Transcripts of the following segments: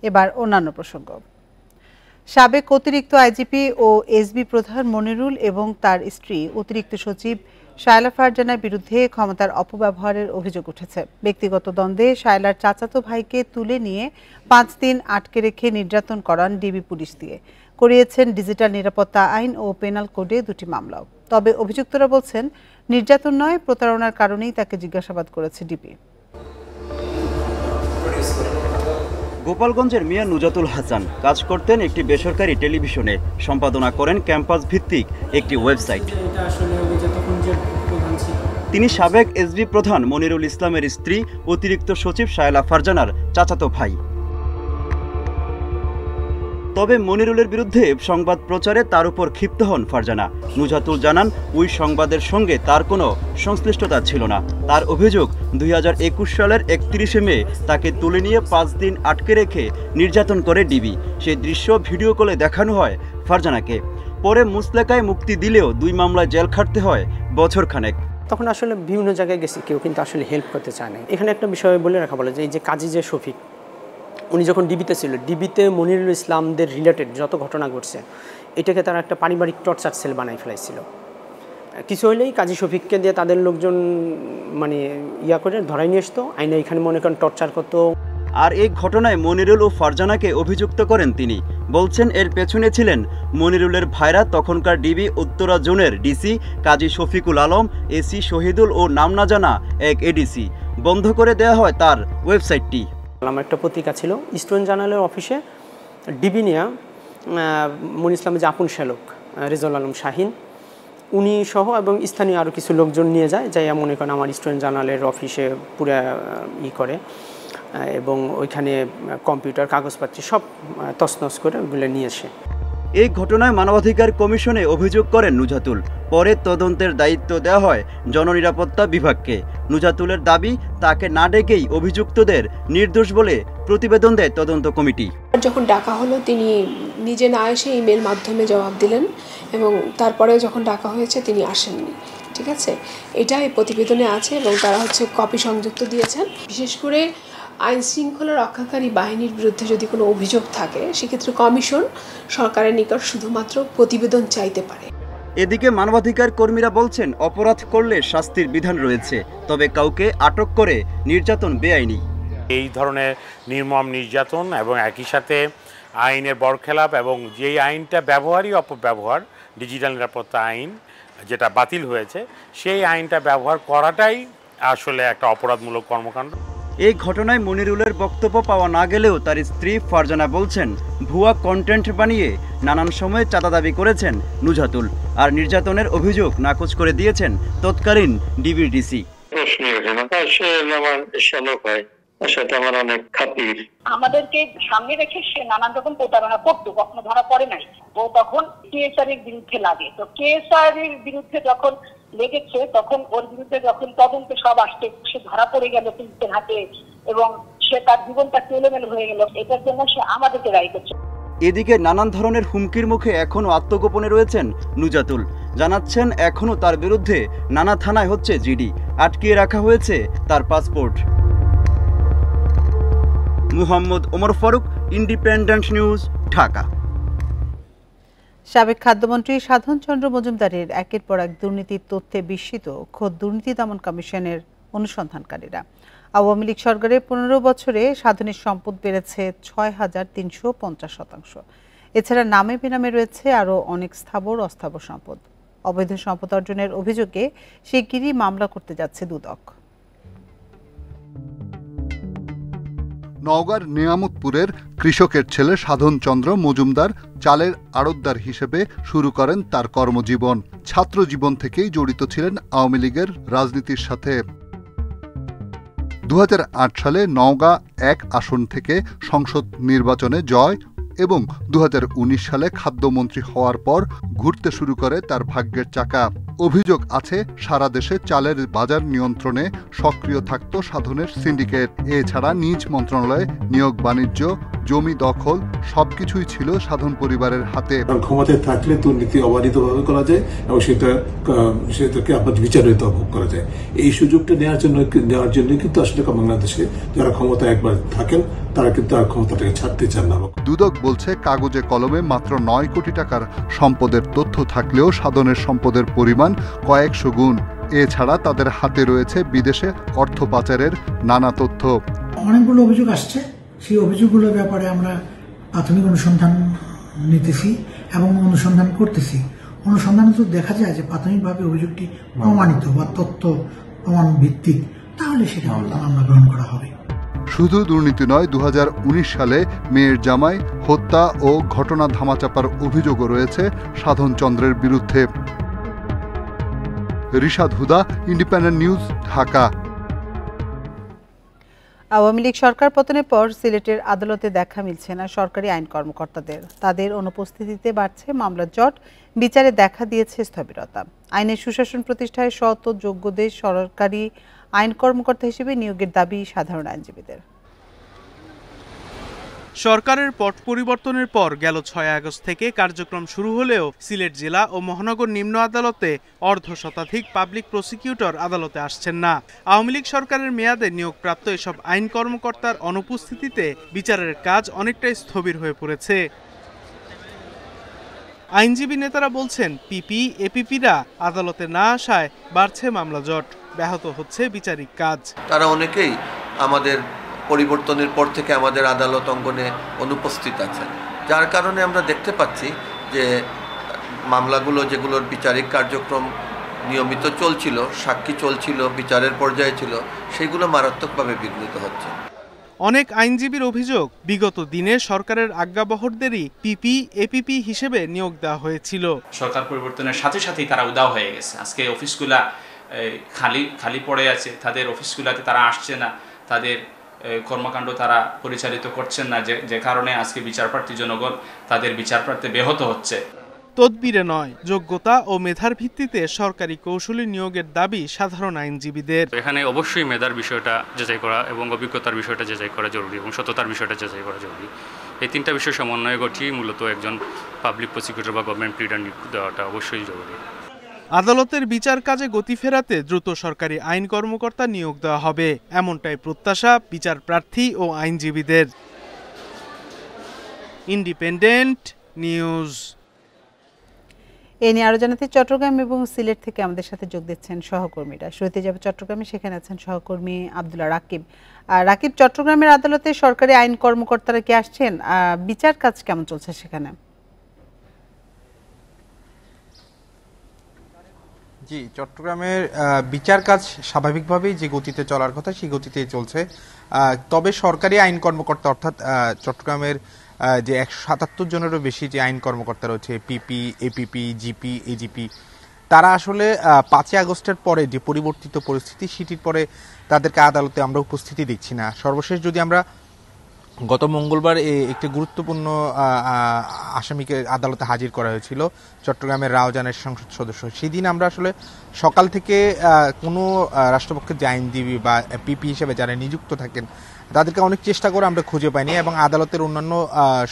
এবার অন্যান্য প্রসঙ্গ। সাবেক অতিরিক্ত আইজিপি ও এসবি প্রধান মনিরুল এবং তার স্ত্রী অতিরিক্ত সচিব শায়লা ফারজানার বিরুদ্ধে ক্ষমতার অপব্যবহারের অভিযোগ উঠেছে। ব্যক্তিগত দ্বন্দ্বে শায়লার চাচাতো ভাইকে তুলে নিয়ে 5 দিন আটকে রেখে নির্যাতন করান ডিবি পুলিশ দিয়ে। করিয়েছেন ডিজিটাল নিরাপত্তা আইন ও পেনাল কোডে 2টি মামলাও। তবে অভিযুক্তরা বলছেন নির্যাতন নয়, প্রতারণার কারণেই তাকে জিজ্ঞাসাবাদ করেছে ডিবি। গোপালগঞ্জের মিয়া নুজাতুল হাসান কাজ করতেন একটি বেসরকারি টেলিভিশনে, সম্পাদনা করেন ক্যাম্পাস ভিত্তিক একটি ওয়েবসাইট। তিনি সাবেক এসবি প্রধান মনিরুল ইসলামের স্ত্রী অতিরিক্ত সচিব শায়লা ফারজানার চাচাতো ভাই। তবে মনিরুলের বিরুদ্ধে সংবাদ প্রচারে তার উপর ক্ষিপ্ত হন ফারজানা। নুজাতুল জানান ওই সংবাদের সঙ্গে তার কোনো সংশ্লিষ্টতা ছিল না। তার অভিযোগ 2021 সালের 31 মে তাকে তুলে নিয়ে 5 দিন আটকে রেখে নির্যাতন করে ডিবি। সেই দৃশ্য ভিডিও কলে দেখানো হয় ফারজানাকে। পরে মুসলেকায় মুক্তি দিলেও 2 মামলায় জেল খাটতে হয় বছরখানেক। তখন আসলে বিভিন্ন জায়গায় গেছি, কেউ কিন্তু আসলে হেল্প করতে চায় না। এখানে একটা বিষয় বলে রাখা বলে যে এই যে কাজী যে শফিক, উনি যখন ডিবিতে ছিল, ডিবিতে মনিরুল ইসলামদের রিলেটেড যত ঘটনা ঘটছে এটাকে তারা একটা পারিবারিক টর্চার সেল বানাই ফেলাইছিল। কিছু হলেই কাজী শফিককে দিয়ে তাদের লোকজন মানে করে ধরাই নিয়ে আসতো, আইনে এখানে মনে করেন টর্চার করতো। আর এই ঘটনায় মনিরুল ও ফারজানাকে অভিযুক্ত করেন তিনি। বলছেন এর পেছনে ছিলেন মনিরুলের ভাইরা, তখনকার ডিবি উত্তরা জোনের ডিসি কাজী শফিকুল আলম, এসি শহীদুল ও নাম না জানা এক এডিসি। বন্ধ করে দেওয়া হয় তার ওয়েবসাইটটি। আমার একটা পত্রিকা ছিল স্টুডেন্ট জার্নালের অফিসে, ডিবি নিয়া মনির ইসলামের যে আপন শ্যালক রেজাউল আলম শাহিন উনি সহ এবং স্থানীয় আরও কিছু লোকজন নিয়ে যায়, যাই মনে করেন আমার স্টুডেন্ট জার্নালের অফিসে পুরা করে এবং ওইখানে কম্পিউটার কাগজপত্র সব তছনছ করে ওগুলো নিয়ে আসে। এই ঘটনায় মানবাধিকার কমিশনে অভিযোগ করেন নুজাতুল। পরে তদন্তের দায়িত্ব দেওয়া হয় জননিরাপত্তা বিভাগকে। নুজাতুলের দাবি, তাকে না ডেকেই অভিযুক্তদের নির্দোষ বলে প্রতিবেদন দেয় তদন্ত কমিটি। যখন ডাকা হলো তিনি নিজে না এসে ইমেল মাধ্যমে জবাব দিলেন এবং তারপরে যখন ডাকা হয়েছে তিনি আসেননি। ঠিক আছে, এটা এই প্রতিবেদনে আছে এবং তারা কপি সংযুক্ত দিয়েছেন। বিশেষ করে আইন শৃঙ্খলা রক্ষাকারী বাহিনীর বিরুদ্ধে যদি কোনো অভিযোগ থাকে সেক্ষেত্রে কমিশন সরকারের নিকট শুধুমাত্র প্রতিবেদন চাইতে পারে। এদিকে মানবাধিকার কর্মীরা বলছেন অপরাধ করলে শাস্তির বিধান রয়েছে, তবে কাউকে আটক করে নির্যাতন বেআইনি। এই ধরনের নির্মম নির্যাতন এবং একই সাথে আইনের বরখেলাপ এবং যেই আইনটা ব্যবহারই অপব্যবহার, ডিজিটাল নিরাপত্তা আইন যেটা বাতিল হয়েছে, সেই আইনটা ব্যবহার করাটাই আসলে একটা অপরাধমূলক কর্মকাণ্ড। এই ঘটনায় মনিরুলের বক্তব্য পাওয়া না গেলেও তার স্ত্রী ফারজানা বলছেন ভুয়া কন্টেন্ট বানিয়ে নানান সময়ে চাঁদা দাবি করেছেন নুজাতুল, আর নির্যাতনের অভিযোগ নাকচ করে দিয়েছেন তৎকালীন ডিবিডিসি। আমাদেরকে সামনে রেখে সে নানান রকম প্রতারণা করতো, কখনো ধরা পড়ে নাই। ও তখন কেএসআর এর বিরুদ্ধে লাগে, তো কেএসআর এর বিরুদ্ধে যখন লেগেছে তখন ওর বিরুদ্ধে যখন তদন্তে সব আসতে সে ধরা পড়ে গেল পুলিশের হাতে এবং সে তার জীবনটা এলোমেলো হয়ে গেল। এটার জন্য সে আমাদেরকে দায়ী করছে। এদিকে নানান ধরনের হুমকির মুখে এখনও আত্মগোপনে রয়েছেন নুজাতুল। জানাচ্ছেন এখনও তার বিরুদ্ধে নানা থানায় হচ্ছে জিডি, আটকিয়ে রাখা হয়েছে তার passport. Muhammad Omar Faruk, independent news, Dhaka. সাবেক খাদ্যমন্ত্রী সাধন চন্দ্র মজুমদারের একের পর এক দুর্নীতির তথ্যে বিস্মিত খোদ দুর্নীতি দমন কমিশনের অনুসন্ধানকারীরা। আওয়ামী লীগ সরকারের 15 বছরে সাধনের সম্পদ বেড়েছে 6,350%। এছাড়া নামে বেনামে রয়েছে আরও অনেক স্থাবর অস্থাবর সম্পদ। অবৈধ সম্পদ অর্জনের অভিযোগে শিগগিরই মামলা করতে যাচ্ছে দুদক। নওগাঁর নিয়ামতপুরের কৃষকের ছেলে সাধন চন্দ্র মজুমদার চালের আড়তদার হিসেবে শুরু করেন তার কর্মজীবন। ছাত্র জীবন থেকেই জড়িত ছিলেন আওয়ামী লীগের রাজনীতির সাথে। 2008 সালে নওগাঁ 1 আসন থেকে সংসদ নির্বাচনে জয় এবং 2019 সালে খাদ্যমন্ত্রী হওয়ার পর ঘুরতে শুরু করে তার ভাগ্যের চাকা। অভিযোগ আছে সারা দেশে চালের বাজার নিয়ন্ত্রণে সক্রিয় থাকত সাধনের সিন্ডিকেট। এছাড়া নিজ মন্ত্রণালয়ে নিয়োগ বাণিজ্য, জমি দখল সবকিছুই ছিল সাধন পরিবারের হাতে। ক্ষমতায় থাকলে দুর্নীতি অবাধিতভাবে করা যায় এবং সেটাকে আবার বিচারিত করা যায়। এই সুযোগটা নেওয়ার জন্য কিন্তু আসলে বাংলাদেশে যারা ক্ষমতা একবার থাকেন তারা কিন্তু আর ক্ষমতাটাকে ছাড়তে চান না। দুদক বলছে কাগজে কলমে মাত্র 9 কোটি টাকার সম্পদের তথ্য থাকলেও সাধনের সম্পদের পরিমাণ কয়েকশো গুণ। এছাড়া তাদের হাতে রয়েছে বিদেশে অর্থ পাচারের নানা তথ্য। অনেকগুলো অভিযোগ আসছে, সেই অভিযোগগুলোর ব্যাপারে আমরা প্রাথমিক অনুসন্ধান নিতেছি এবং অনুসন্ধান করতেছি। অনুসন্ধানে তো দেখা যায় যে প্রাথমিকভাবে অভিযোগটি প্রমাণিত বা তথ্য প্রমাণ ভিত্তিক, তাহলে সেটা মামলা গ্রহণ করা হবে। শুধু দুর্নীতি নয়, 2019 সালে মেয়ের জামাই হত্যা ও ঘটনা ধামাচাপার অভিযোগও রয়েছে সাধন চন্দ্রের বিরুদ্ধে। রিশাদ হুদা, ইন্ডিপেন্ডেন্ট নিউজ, ঢাকা। আওয়ামী লীগ সরকার পতনের পর সিলেটের আদালতে দেখা মিলছে না সরকারি আইন কর্মকর্তাদের। তাদের অনুপস্থিতিতে বাড়ছে মামলার জট, বিচারে দেখা দিয়েছে স্থবিরতা। আইনের সুশাসন প্রতিষ্ঠায় সৎ ও যোগ্যদের সরকারি আইন কর্মকর্তা হিসেবে নিয়োগের দাবি সাধারণ আইনজীবীদের। সরকারের পট পরিবর্তনের পর গেল 6 আগস্ট থেকে কার্যক্রম শুরু হলেও সিলেট জেলা ও মহানগর নিম্ন আদালতে অর্ধশতাধিক পাবলিক প্রসিকিউটর আদালতে আসছেন না। আওয়ামী লীগ সরকারের মেয়াদে নিয়োগপ্রাপ্ত এসব আইন কর্মকর্তার অনুপস্থিতিতে বিচারের কাজ অনেকটাই স্থবির হয়ে পড়েছে। আইনজীবী নেতারা বলছেন, পিপি এপিপিরা আদালতে না আসায় বাড়ছে মামলা জট, ব্যাহত হচ্ছে বিচারিক কাজ। তারা অনেকেই আমাদের পরিবর্তনের পর থেকে আমাদের আদালত অঙ্গনে অনুপস্থিত আছেন, যার কারণে আমরা দেখতে পাচ্ছি যে মামলাগুলো যেগুলোর বিচারিক কার্যক্রম নিয়মিত চলছিল, সাক্ষী চলছিল, বিচারের পর্যায়ে ছিল, সেগুলো মারাত্মকভাবে বিঘ্নিত হচ্ছে। অনেক আইনজীবীর অভিযোগ, বিগত দিনে সরকারের আজ্ঞাবহরদেরই পিপি এপিপি হিসেবে নিয়োগ দেওয়া হয়েছিল। সরকার পরিবর্তনের সাথে সাথেই তারা উধাও হয়ে গেছে। আজকে অফিসগুলা খালি পড়ে আছে, তাদের অফিসগুলাতে তারা আসছে না, তাদের কর্মকাণ্ড তারা পরিচালিত করছেন না, যে কারণে আজকে বিচারপ্রার্থী জনগণ তাদের বিচারপ্রার্থী ব্যাহত হচ্ছে। তদবিরে নয়, যোগ্যতা ও মেধার ভিত্তিতে সরকারি কৌশলী নিয়োগের দাবি সাধারণ আইনজীবীদের। এখানে অবশ্যই মেধার বিষয়টা যাচাই করা এবং অভিজ্ঞতার বিষয়টা যাচাই করা জরুরি এবং সততার বিষয়টা যাচাই করা জরুরি। এই তিনটা বিষয় সমন্বয় ঘটিয়ে মূলত একজন পাবলিক প্রসিকিউটর বা গভর্নমেন্ট প্লিডার নিয়োগ দেওয়াটা অবশ্যই জরুরি। আদালতের বিচার কাজে গতি ফেরাতে দ্রুত সরকারি আইন কর্মকর্তা নিয়োগ দেওয়া হবে, এমনটাই প্রত্যাশা বিচার প্রার্থী ও আইনজীবীদের। Independent news. এ নিয়ে আরো জানাতে চট্টগ্রাম এবং সিলেট থেকে আমাদের সাথে যোগ দিচ্ছেন সহকর্মীরা। শুরুতে যাবে চট্টগ্রামে, সেখানে আছেন সহকর্মী আব্দুল্লাহ রাকিব। রাকিব, চট্টগ্রামের আদালতে সরকারি আইন কর্মকর্তারা কি আসছেন? বিচার কাজ কেমন চলছে সেখানে? জি, চট্টগ্রামের বিচার কাজ স্বাভাবিকভাবেই যে গতিতে চলার কথা সেই গতিতেই চলছে। তবে সরকারি আইন কর্মকর্তা অর্থাৎ চট্টগ্রামের যে 177 জনেরও বেশি যে আইন কর্মকর্তা রয়েছে, পিপি এপিপি জিপি এজিপি, তারা আসলে 5 আগস্টের পরে যে পরিবর্তিত পরিস্থিতি সেটির পরে তাদেরকে আদালতে আমরা উপস্থিতি দেখছি না। সর্বশেষ যদি আমরা গত মঙ্গলবার একটি গুরুত্বপূর্ণ আসামিকে আদালতে হাজির করা হয়েছিল, চট্টগ্রামের রাউজানের সংসদ সদস্য। সেদিন আমরা আসলে সকাল থেকে কোনো রাষ্ট্রপক্ষের যে আইনজীবী বা পিপি হিসেবে যারা নিযুক্ত থাকেন তাদেরকে অনেক চেষ্টা করে আমরা খুঁজে পাইনি এবং আদালতের অন্যান্য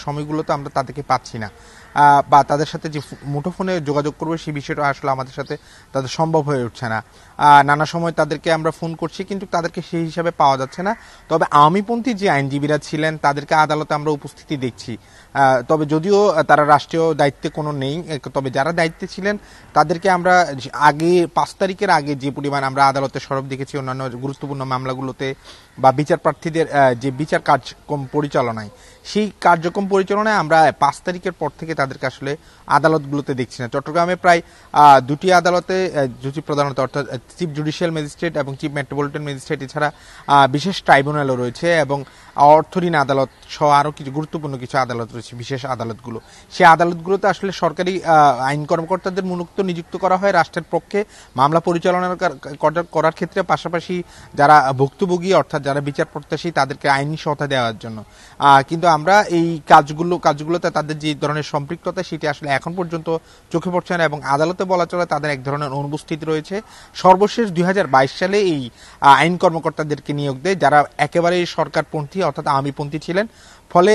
সময়গুলোতে আমরা তাদেরকে পাচ্ছি না, বা তাদের সাথে যে মুঠোফোনে যোগাযোগ করবো সেই বিষয়টা আসলে আমাদের সাথে তাদের সম্ভব হয়ে উঠছে না। নানা সময় তাদেরকে আমরা ফোন করছি কিন্তু তাদেরকে সেই হিসাবে পাওয়া যাচ্ছে না। তবে আওয়ামীপন্থী যে আইনজীবীরা ছিলেন তাদেরকে আদালতে আমরা উপস্থিতি দেখছি। তবে যদিও তারা রাষ্ট্রীয় দায়িত্বে কোনো নেই, তবে যারা দায়িত্বে ছিলেন তাদেরকে আমরা আগে 5 তারিখের আগে যে পরিমাণ আমরা আদালতে সরব দেখেছি অন্যান্য গুরুত্বপূর্ণ মামলাগুলোতে বা বিচার প্রার্থীদের যে বিচার কার্যক্রম পরিচালনায়, সেই কার্যক্রম পরিচালনায় আমরা 5 তারিখের পর থেকে তাদেরকে আসলে আদালতগুলোতে দেখছি না। চট্টগ্রামে প্রায় 2টি আদালতে দুটি প্রধানত অর্থাৎ চিফ জুডিশিয়াল ম্যাজিস্ট্রেট এবং চিফ মেট্রোপলিটন ম্যাজিস্ট্রেট, এছাড়া বিশেষ ট্রাইব্যুনালও রয়েছে এবং অর্থঋণ আদালত সহ আরও কিছু গুরুত্বপূর্ণ কিছু আদালত রয়েছে, বিশেষ আদালতগুলো। সেই আদালতগুলোতে আসলে সরকারি আইন কর্মকর্তাদের মূলত নিযুক্ত করা হয় রাষ্ট্রের পক্ষে মামলা পরিচালনা করার ক্ষেত্রে, পাশাপাশি যারা ভুক্তভোগী অর্থাৎ যারা বিচার প্রত্যাশী তাদেরকে আইনি সহায়তা দেওয়ার জন্য। কিন্তু আমরা এই কাজগুলোতে তাদের যে ধরনের সম্পৃক্ততা সেটি আসলে এখন পর্যন্ত চোখে পড়ছে না এবং আদালতে বলা চলে তাদের এক ধরনের অনুপস্থিতি রয়েছে। সর্বশেষ 2022 সালে এই আইন কর্মকর্তাদেরকে নিয়োগ দেয় যারা একেবারেই সরকারপন্থী অর্থাৎ আওয়ামীপন্থী ছিলেন, ফলে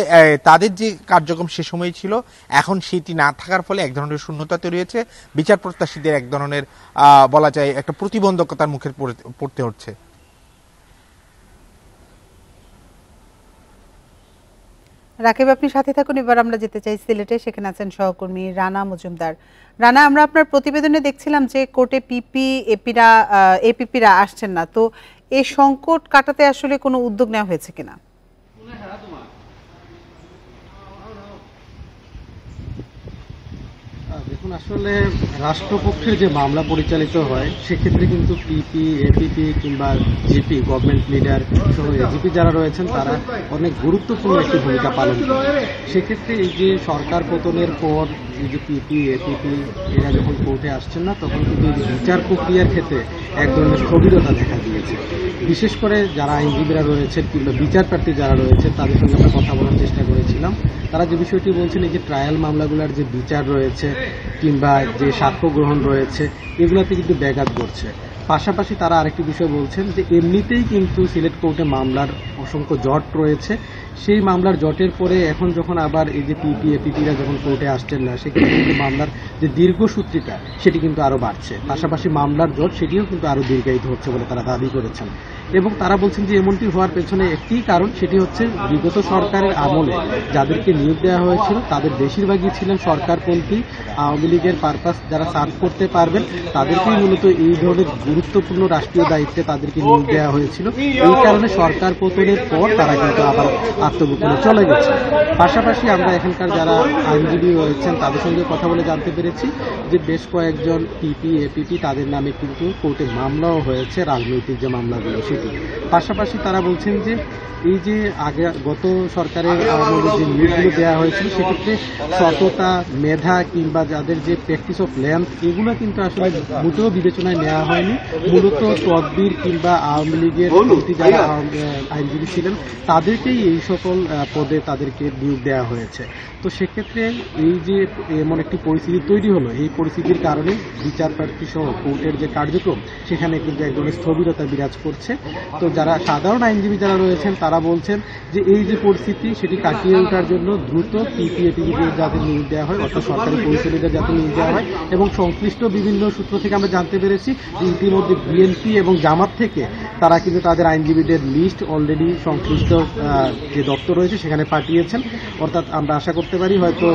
তাদের যে কার্যক্রম সে সময় ছিল এখন সেটি না থাকার ফলে এক ধরনের শূন্যতা তৈরি হয়েছে, বিচার প্রত্যাশীদের এক ধরনের বলা যায় একটা প্রতিবন্ধকতার মুখে পড়তে হচ্ছে। রাকিব, আপনি সাথে থাকুন। এবার আমরা যেতে চাই সিলেটে, সেখানে আছেন সহকর্মী রানা মজুমদার। রানা, আমরা আপনার প্রতিবেদনে দেখছিলাম যে কোর্টে এপিপিরা আসছেন না, তো এই সংকট কাটাতে আসলে কোনো উদ্যোগ নেওয়া হয়েছে কিনা? দেখুন, আসলে রাষ্ট্রপক্ষের যে মামলা পরিচালিত হয় সেক্ষেত্রে কিন্তু পিপি, এপিপি কিংবা জিপি, গভর্নমেন্ট লিডার সহ এজিপি যারা রয়েছেন তারা অনেক গুরুত্বপূর্ণ একটি ভূমিকা পালন করে। সেক্ষেত্রে এই যে সরকার পতনের পর এই যে পিপি, এপিপি এরা যখন কোর্টে আসছেন না, তখন কিন্তু এই বিচার প্রক্রিয়ার ক্ষেত্রে এক ধরনের স্থবিরতা দেখা দিয়েছে। বিশেষ করে যারা আইনজীবীরা রয়েছেন কিংবা বিচার প্রার্থী যারা রয়েছে তাদের সঙ্গে আমরা কথা বলার চেষ্টা করেছিলাম। তারা যে বিষয়টি বলছেন, এই যে ট্রায়াল মামলাগুলোর যে বিচার রয়েছে কিংবা যে সাক্ষ্য গ্রহণ রয়েছে এগুলোতে কিন্তু ব্যাঘাত ঘটছে। পাশাপাশি তারা আরেকটি বিষয় বলছেন যে এমনিতেই কিন্তু সিলেট কোর্টে মামলার অসংখ্য জট রয়েছে, সেই মামলার জটের পরে এখন যখন আবার এই যে পিপি, এপিপিরা যখন কোর্টে আসছেন না, সেক্ষেত্রে কিন্তু মামলার যে দীর্ঘসূত্রিতা সেটি কিন্তু আরও বাড়ছে। পাশাপাশি মামলার জট সেটিও কিন্তু আরও দীর্ঘায়িত হচ্ছে বলে তারা দাবি করেছেন। এবং তারা বলছেন যে এমনটি হওয়ার পেছনে একটি কারণ, সেটি হচ্ছে বিগত সরকারের আমলে যাদেরকে নিয়োগ দেওয়া হয়েছিল তাদের বেশিরভাগই ছিলেন সরকারপন্থী, আওয়ামী লীগের পারপাস যারা সার্ভ করতে পারবেন তাদেরকেই মূলত এই ধরনের গুরুত্বপূর্ণ রাষ্ট্রীয় দায়িত্বে তাদেরকে নিয়োগ দেওয়া হয়েছিল। এই কারণে সরকার পতনের পর তারা কিন্তু আবার আত্মগোপনে চলে গেছে। পাশাপাশি আমরা এখানকার যারা আইনজীবী রয়েছেন তাদের সঙ্গে কথা বলে জানতে পেরেছি যে বেশ কয়েকজন পিপি, এপিপি তাদের নামে কিন্তু কোর্টে মামলাও হয়েছে, রাজনৈতিক যে মামলাগুলো সেটি। পাশাপাশি তারা বলছেন যে এই যে আগে গত সরকারের আমলে যে নিয়োগগুলো দেওয়া হয়েছিল সেক্ষেত্রে সততা, মেধা কিংবা যাদের যে প্র্যাকটিস অফ ল্যান্ড এগুলো কিন্তু আসলে মোটেও বিবেচনায় নেওয়া হয়নি। মূলত তদবির কিংবা আওয়ামী লীগের প্রতি যারা আইনজীবী ছিলেন তাদেরকেই এই সকল পদে তাদেরকে নিয়োগ দেওয়া হয়েছে। তো সেক্ষেত্রে এই যে এমন একটি পরিস্থিতি তৈরি হলো, এই পরিস্থিতির কারণে বিচার প্রার্থী সহ কোর্টের যে কার্যক্রম সেখানে কিন্তু এক ধরনের স্থবিরতা বিরাজ করছে। তো যারা সাধারণ আইনজীবী যারা রয়েছেন তারা বলছেন যে এই যে পরিস্থিতি সেটি কাটিয়ে ওঠার জন্য দ্রুত পিপি, এপিপিদের যাতে নিয়োগ দেওয়া হয়, অর্থাৎ সরকারি পরিচালিতদের যাতে নিয়োগ দেওয়া হয়। এবং সংশ্লিষ্ট বিভিন্ন সূত্র থেকে আমরা জানতে পেরেছি যে ইতিমধ্যে বিএনপি এবং জামাত থেকে তারা কিন্তু তাদের আইনজীবীদের লিস্ট অলরেডি সংশ্লিষ্ট যে দপ্তর রয়েছে সেখানে পাঠিয়েছেন। অর্থাৎ আমরা আশা করতে পারি হয়তো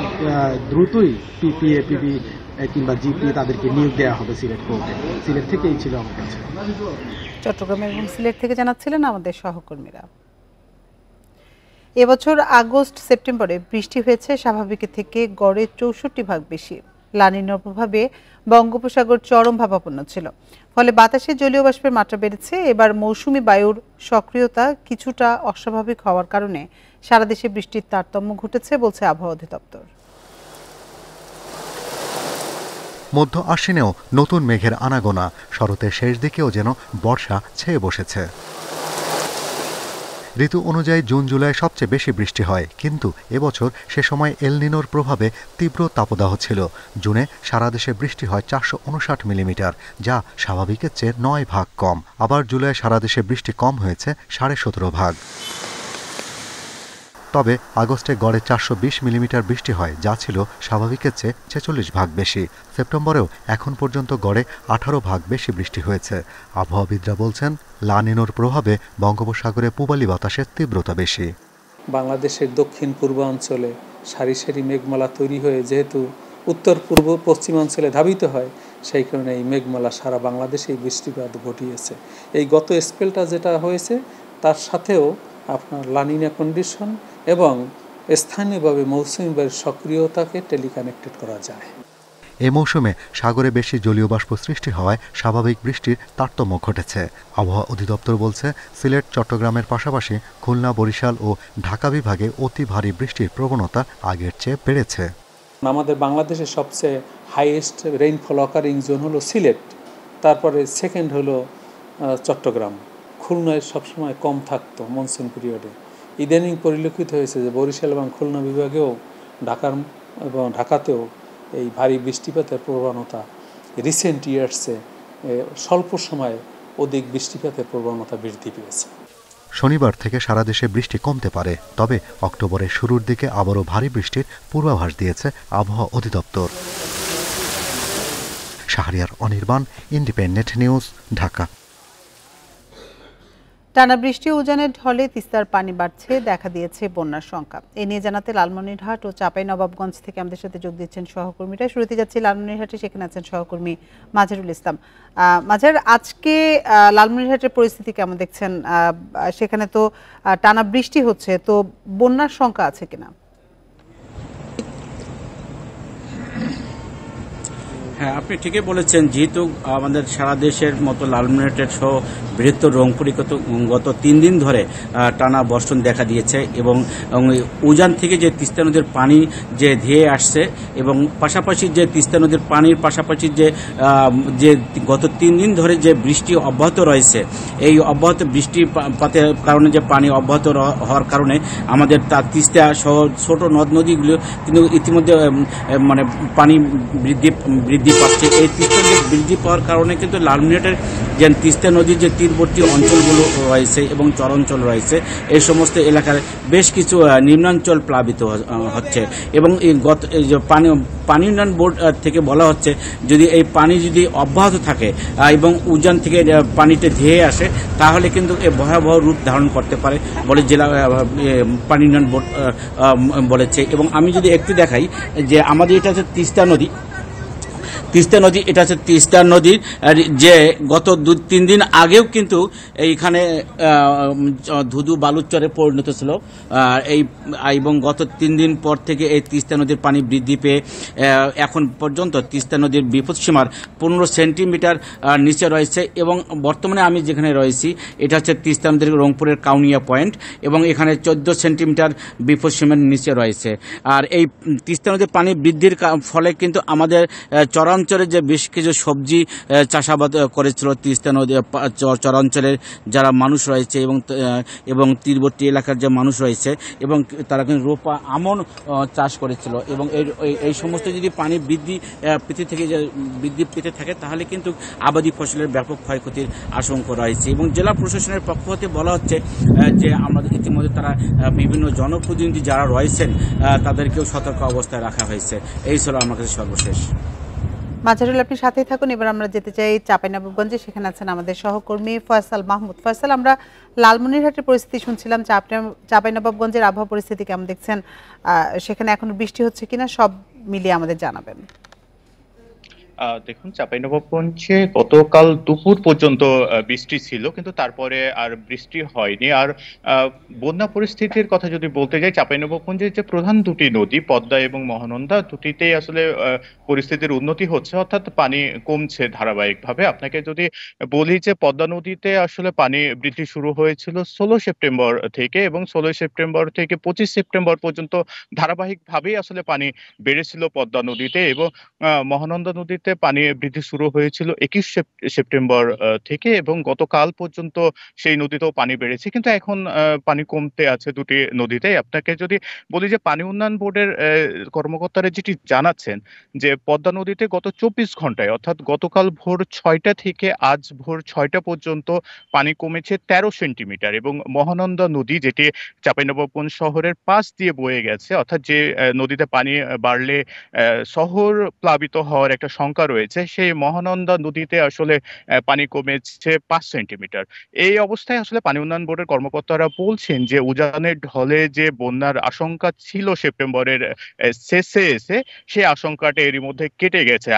দ্রুতই পিপি, এপিপি কিংবা জিপি তাদেরকে নিয়োগ দেওয়া হবে সিলেট কোর্টে। সিলেট থেকেই ছিল আমার কাছে। চট্টগ্রাম এবং সিলেট থেকে জানাচ্ছিলেন আমাদের সহকর্মীরা। এবছর আগস্ট সেপ্টেম্বরে বৃষ্টি হয়েছে স্বাভাবিকের থেকে গড়ে 64% বেশি। লানিনার প্রভাবে বঙ্গোপসাগর চরম ভাবাপন্ন ছিল, ফলে বাতাসে জলীয় বাষ্পের মাত্রা বেড়েছে। এবার মৌসুমি বায়ুর সক্রিয়তা কিছুটা অস্বাভাবিক হওয়ার কারণে সারা দেশে বৃষ্টির তারতম্য ঘটেছে বলছে আবহাওয়া অধিদপ্তর। মধ্য আশ্বিনেও নতুন মেঘের আনাগোনা, শরতের শেষ দিকেও যেন বর্ষা ছেয়ে বসেছে। ঋতু অনুযায়ী জুন জুলাই সবচেয়ে বেশি বৃষ্টি হয়, কিন্তু এবছর সে সময় এল নিনোর প্রভাবে তীব্র তাপদাহ ছিল। জুনে সারা দেশে বৃষ্টি হয় 459 মিলিমিটার, যা স্বাভাবিকের চেয়ে 9 ভাগ কম। আবার জুলাই সারা দেশে বৃষ্টি কম হয়েছে 17.5 ভাগ। তবে আগস্টে গড়ে 420 মিলিমিটার বৃষ্টি হয়, যা ছিল স্বাভাবিকের চেয়ে 46 ভাগ বেশি। সেপ্টেম্বরেও এখন পর্যন্ত গড়ে 18 ভাগ বেশি বৃষ্টি হয়েছে। আবহাওয়াবিদরা বলছেন লানিনোর প্রভাবে বঙ্গোপসাগরে পূবালি বাতাসের তীব্রতা বেশি। বাংলাদেশের দক্ষিণ পূর্বাঞ্চলে সারি সারি মেঘমালা তৈরি হয়ে যেহেতু উত্তর পূর্ব পশ্চিমাঞ্চলে ধাবিত হয়, সেই কারণে এই মেঘমালা সারা বাংলাদেশে বৃষ্টিপাত ঘটিয়েছে। এই গত স্পেলটা যেটা হয়েছে তার সাথেও আপনার লানিনা কন্ডিশন এবং স্থানীয়ভাবে মৌসুমী বায়ুর সক্রিয়তাকে টেলিকানেক্টেড করা যায়। এ মৌসুমে সাগরে বেশি জলীয় বাষ্প সৃষ্টি হওয়ায় স্বাভাবিক বৃষ্টির তারতম্য ঘটেছে। আবহাওয়া অধিদপ্তর বলছে সিলেট, চট্টগ্রামের পাশাপাশি খুলনা, বরিশাল ও ঢাকা বিভাগে অতি ভারী বৃষ্টির প্রবণতা আগের চেয়ে বেড়েছে। আমাদের বাংলাদেশের সবচেয়ে হাইয়েস্ট রেইনফল অকারিং জোন হলো সিলেট, তারপরে সেকেন্ড হলো চট্টগ্রাম। খুলনায় সবসময় কম থাকতো মনসুন পিরিয়ডে। ইদানিং পরিলক্ষিত হয়েছে যে বরিশাল এবং খুলনা বিভাগেও ঢাকাতেও এই ভারী বৃষ্টিপাতের প্রবণতা রিসেন্ট ইয়ার্সে স্বল্প সময়ে অধিক বৃষ্টিপাতের প্রবণতা বৃদ্ধি পেয়েছে। শনিবার থেকে সারা দেশে বৃষ্টি কমতে পারে, তবে অক্টোবরের শুরুর দিকে আবারও ভারী বৃষ্টির পূর্বাভাস দিয়েছে আবহাওয়া অধিদপ্তর। Shahriar Anirban, independent news, Dhaka. টানা বৃষ্টি উজানের ঢলে তিস্তার পানি বাড়ছে, দেখা দিয়েছে বন্যার শঙ্কা। এ নিয়ে জানাতে লালমনিরহাট ও চাঁপাইনবাবগঞ্জ থেকে আমাদের সাথে যোগ দিচ্ছেন সহকর্মীরা। শুরুতে যাচ্ছি লালমনিরহাটে, সেখানে আছেন সহকর্মী মাজারুল ইসলাম। মাজার, আজকে লালমনিরহাটের পরিস্থিতি কেমন দেখছেন? সেখানে তো টানা বৃষ্টি হচ্ছে, তো বন্যার শঙ্কা আছে কিনা? হ্যাঁ, আপনি ঠিকই বলেছেন। যেহেতু আমাদের সারা দেশের মতো লালমনিরহাট সহ বৃহত্তর রংপুরে গত 3 দিন ধরে টানা বর্ষণ দেখা দিয়েছে এবং উজান থেকে যে তিস্তা নদীর পানি যে ধেয়ে আসছে এবং পাশাপাশি যে তিস্তা নদীর পানির পাশাপাশি যে গত 3 দিন ধরে যে বৃষ্টি অব্যাহত রয়েছে, এই অব্যাহত বৃষ্টিপাতের কারণে যে পানি অব্যাহত হওয়ার কারণে আমাদের তিস্তা সহ ছোট নদ নদীগুলো কিন্তু ইতিমধ্যে মানে পানি বৃদ্ধি পাচ্ছে। এই তিস্তা নদী বৃদ্ধি পাওয়ার কারণে কিন্তু লালমনিরহাটের যে তিস্তা নদীর যে তীরবর্তী অঞ্চলগুলো রয়েছে এবং চরাঞ্চল রয়েছে, এই সমস্ত এলাকার বেশ কিছু নিম্নাঞ্চল প্লাবিত হচ্ছে এবং পানি উন্নয়ন বোর্ড থেকে বলা হচ্ছে যদি এই পানি যদি অব্যাহত থাকে এবং উজান থেকে পানিতে ধেয়ে আসে, তাহলে কিন্তু এ ভয়াবহ রূপ ধারণ করতে পারে বলে জেলা পানি উন্নয়ন বোর্ড বলেছে। এবং আমি যদি একটু দেখাই যে আমাদের এটা হচ্ছে তিস্তা নদী, এটা হচ্ছে তিস্তা নদীর যে গত 2-3 দিন আগেও কিন্তু এইখানে ধুধু বালুচরে পরিণত ছিল এবং গত 3 দিন পর থেকে এই তিস্তা নদীর পানি বৃদ্ধি পেয়ে এখন পর্যন্ত তিস্তা নদীর বিপদসীমার 15 সেন্টিমিটার নিচে রয়েছে এবং বর্তমানে আমি যেখানে রয়েছি এটা হচ্ছে তিস্তা নদীর রংপুরের কাউনিয়া পয়েন্ট এবং এখানে 14 সেন্টিমিটার বিপদসীমার নিচে রয়েছে। আর এই তিস্তা নদীর পানি বৃদ্ধির ফলে কিন্তু আমাদের চরাঞ্চলে যে বেশ কিছু সবজি চাষাবাদ করেছিল তিস্তা নদী চরাঞ্চলের যারা মানুষ রয়েছে এবং তীরবর্তী এলাকার যে মানুষ রয়েছে এবং তারা কিন্তু রোপা আমন চাষ করেছিল এবং এই সমস্ত যদি পানি বৃদ্ধি থেকে বৃদ্ধি পেতে থাকে তাহলে কিন্তু আবাদি ফসলের ব্যাপক ক্ষয়ক্ষতির আশঙ্কা রয়েছে। এবং জেলা প্রশাসনের পক্ষ হতে বলা হচ্ছে যে আমাদের ইতিমধ্যে তারা বিভিন্ন জনপ্রতিনিধি যারা রয়েছেন তাদেরকেও সতর্ক অবস্থায় রাখা হয়েছে। এই ছিল আমার কাছে সর্বশেষ। মাজারুল, আপনি সাথেই থাকুন। এবার আমরা যেতে চাই চাঁপাইনবাবগঞ্জে, সেখানে আছেন আমাদের সহকর্মী ফয়সাল মাহমুদ। ফয়সাল, আমরা লালমনিরহাটের পরিস্থিতি শুনছিলাম, চাঁপাইনবাবগঞ্জের আবহাওয়া পরিস্থিতি কেমন দেখছেন? সেখানে এখন বৃষ্টি হচ্ছে কিনা সব মিলিয়ে আমাদের জানাবেন। দেখুন, চাঁপাইনবাবগঞ্জে গতকাল দুপুর পর্যন্ত বৃষ্টি ছিল, কিন্তু তারপরে আর বৃষ্টি হয়নি। আর বন্যা পরিস্থিতির কথা যদি বলতে যাই, চাঁপাইনবাবগঞ্জের যে প্রধান দুটি নদী পদ্মা এবং মহানন্দা, দুটিতেই আসলে পরিস্থিতির উন্নতি হচ্ছে, অর্থাৎ পানি কমছে ধারাবাহিকভাবে। আপনাকে যদি বলি যে পদ্মা নদীতে আসলে পানি বৃদ্ধি শুরু হয়েছিল 16 সেপ্টেম্বর থেকে এবং 16 সেপ্টেম্বর থেকে 25 সেপ্টেম্বর পর্যন্ত ধারাবাহিকভাবেই আসলে পানি বেড়েছিল পদ্মা নদীতে এবং মহানন্দা নদীতে পানি বৃদ্ধি শুরু হয়েছিল 21 সেপ্টেম্বর থেকে এবং গতকাল পর্যন্ত সেই নদীতেও পানি বেড়েছে, কিন্তু এখন পানি কমতে আছে দুটি নদীতে। আপনাকে যদি বলি যে পানি উন্নয়ন বোর্ডের কর্মকর্তারা যেটি জানাচ্ছেন যে পদ্মা নদীতে গত 24 ঘন্টায় অর্থাৎ গতকাল ভোর 6টা থেকে আজ ভোর 6টা পর্যন্ত পানি কমেছে 13 সেন্টিমিটার এবং মহানন্দা নদী যেটি চাঁপাইনবাবগঞ্জ শহরের পাশ দিয়ে বয়ে গেছে, অর্থাৎ যে নদীতে পানি বাড়লে শহর প্লাবিত হওয়ার একটা সংখ্যা রয়েছে, সেই মহানন্দা নদীতে আসলে পানি কমেছে 5 সেন্টিমিটার। এই অবস্থায় আসলে পানি উন্নয়ন বোর্ডের কর্মকর্তারা বলছেন যে উজানের ঢলে যে বন্যার আশঙ্কা ছিল সেপ্টেম্বরের শেষে এসে, সেই আশঙ্কাটা এরই মধ্যে কেটে গেছে।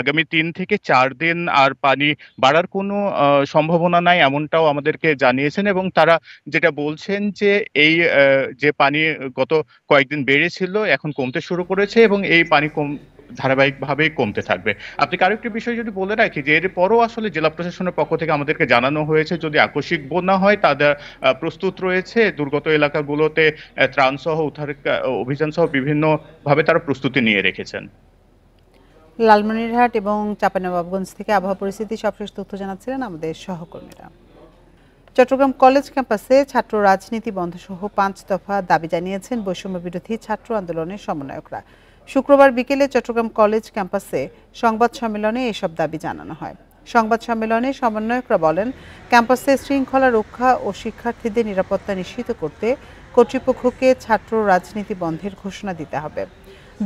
আগামী 3 থেকে 4 দিন আর পানি বাড়ার কোনো সম্ভাবনা নাই, এমনটাও আমাদেরকে জানিয়েছেন এবং তারা যেটা বলছেন যে এই যে পানি গত কয়েকদিন বেড়েছিল এখন কমতে শুরু করেছে এবং এই পানি ধারাবাহিকভাবে কমতে থাকবে। আপনাকে আরেকটি বিষয় যদি বলে রাখি যে এরপরও আসলে জেলা প্রশাসনের পক্ষ থেকে আমাদেরকে জানানো হয়েছে যদি আকস্মিক বন্যা হয় তাদের প্রস্তুত রয়েছে, দুর্গত এলাকাগুলোতে ত্রাণ সহ উদ্ধার অভিযান সহ বিভিন্নভাবে তারা প্রস্তুতি নিয়ে রেখেছেন। লালমনিরহাট এবং চাঁপাইনবাবগঞ্জ থেকে আবহাওয়া পরিস্থিতি সবশেষ তথ্য জানাচ্ছিলেন আমাদের সহকর্মীরা। চট্টগ্রাম কলেজ ক্যাম্পাসে ছাত্র রাজনীতি বন্ধ সহ 5 দফা দাবি জানিয়েছেন বৈষম্য বিরোধী ছাত্র আন্দোলনের সমন্বয়করা। শুক্রবার বিকেলে চট্টগ্রাম কলেজ ক্যাম্পাসে সংবাদ সম্মেলনে এসব দাবি জানানো হয়। সংবাদ সম্মেলনে সমন্বয়করা বলেন, ক্যাম্পাসে শৃঙ্খলা রক্ষা ও শিক্ষার্থীদের নিরাপত্তা নিশ্চিত করতে কর্তৃপক্ষকে ছাত্র রাজনীতি বন্ধের ঘোষণা দিতে হবে।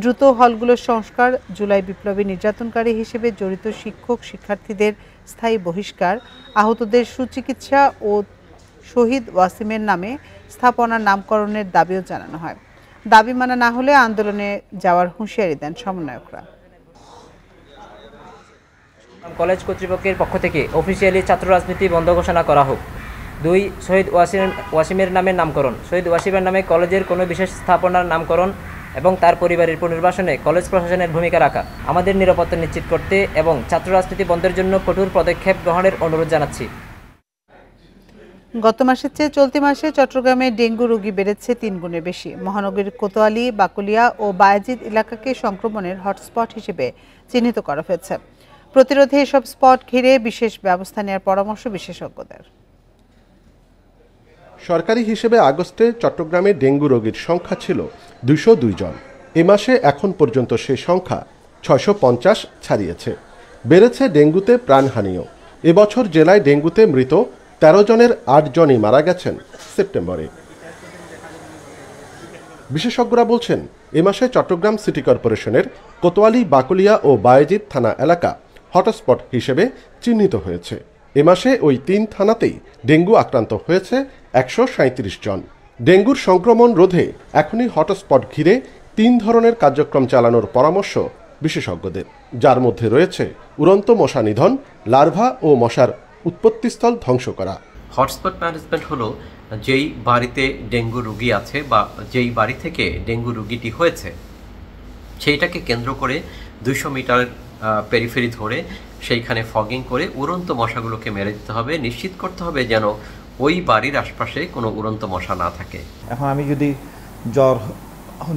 দ্রুত হলগুলোর সংস্কার, জুলাই বিপ্লবী নির্যাতনকারী হিসেবে জড়িত শিক্ষক শিক্ষার্থীদের স্থায়ী বহিষ্কার, আহতদের সুচিকিৎসা ও শহীদ ওয়াসিমের নামে স্থাপনার নামকরণের দাবিও জানানো হয়। দাবি মানা না হলে আন্দোলনে যাওয়ার হুঁশিয়ারি দেন সমন্বয়করা। কলেজ কর্তৃপক্ষের পক্ষ থেকে অফিসিয়ালি ছাত্র রাজনীতি বন্ধ ঘোষণা করা হোক। 2. শহীদ ওয়াসিমের নামের নামকরণ। শহীদ ওয়াসিমের নামে কলেজের কোনো বিশেষ স্থাপনার নামকরণ এবং তার পরিবারের পুনর্বাসনে কলেজ প্রশাসনের ভূমিকা রাখা, আমাদের নিরাপত্তা নিশ্চিত করতে এবং ছাত্র রাজনীতি বন্ধের জন্য কঠোর পদক্ষেপ গ্রহণের অনুরোধ জানাচ্ছি। গত মাসের চেয়ে চলতি মাসে চট্টগ্রামে ডেঙ্গু রোগী বেড়েছে 3 গুণের বেশি। মহানগরীর কোতোয়ালি, বাকলিয়া ও বায়েজিদ এলাকাকে সংক্রমণের হটস্পট হিসেবে চিহ্নিত করা হয়েছে। প্রতিরোধে এসব স্পট ঘিরে বিশেষ ব্যবস্থা নেওয়ার পরামর্শ বিশেষজ্ঞদের। সরকারি হিসেবে আগস্টে চট্টগ্রামে ডেঙ্গু রোগীর সংখ্যা ছিল 202 জন। এ মাসে এখন পর্যন্ত সে সংখ্যা 650 ছাড়িয়েছে। বেড়েছে ডেঙ্গুতে প্রাণহানিও। এবছর জেলায় ডেঙ্গুতে মৃত 13 জনের 8 জনই মারা গেছেন সেপ্টেম্বরে। বিশেষজ্ঞরা বলছেন, এ মাসে চট্টগ্রাম সিটি কর্পোরেশনের কোতোয়ালি, বাকলিয়া ও বায়েজিদ থানা এলাকা হটস্পট হিসেবে চিহ্নিত হয়েছে। এ মাসে ওই 3 থানাতেই ডেঙ্গু আক্রান্ত হয়েছে 137 জন। ডেঙ্গুর সংক্রমণ রোধে এখনই হটস্পট ঘিরে 3 ধরনের কার্যক্রম চালানোর পরামর্শ বিশেষজ্ঞদের, যার মধ্যে রয়েছে উড়ন্ত মশা নিধন, লার্ভা ও মশার উৎপত্তিস্থল ধ্বংস করা। হটস্পট ম্যানেজমেন্ট হলো যেই বাড়িতে ডেঙ্গু রোগী আছে বা যেই বাড়ি থেকে ডেঙ্গু রোগীটি হয়েছে সেইটাকে কেন্দ্র করে 200 মিটার পেরিফেরি ধরে সেইখানে ফগিং করে উড়ন্ত মশাগুলোকে মেরে দিতে হবে। নিশ্চিত করতে হবে যেন ওই বাড়ির আশপাশে কোনো উড়ন্ত মশা না থাকে। এখন আমি যদি জ্বর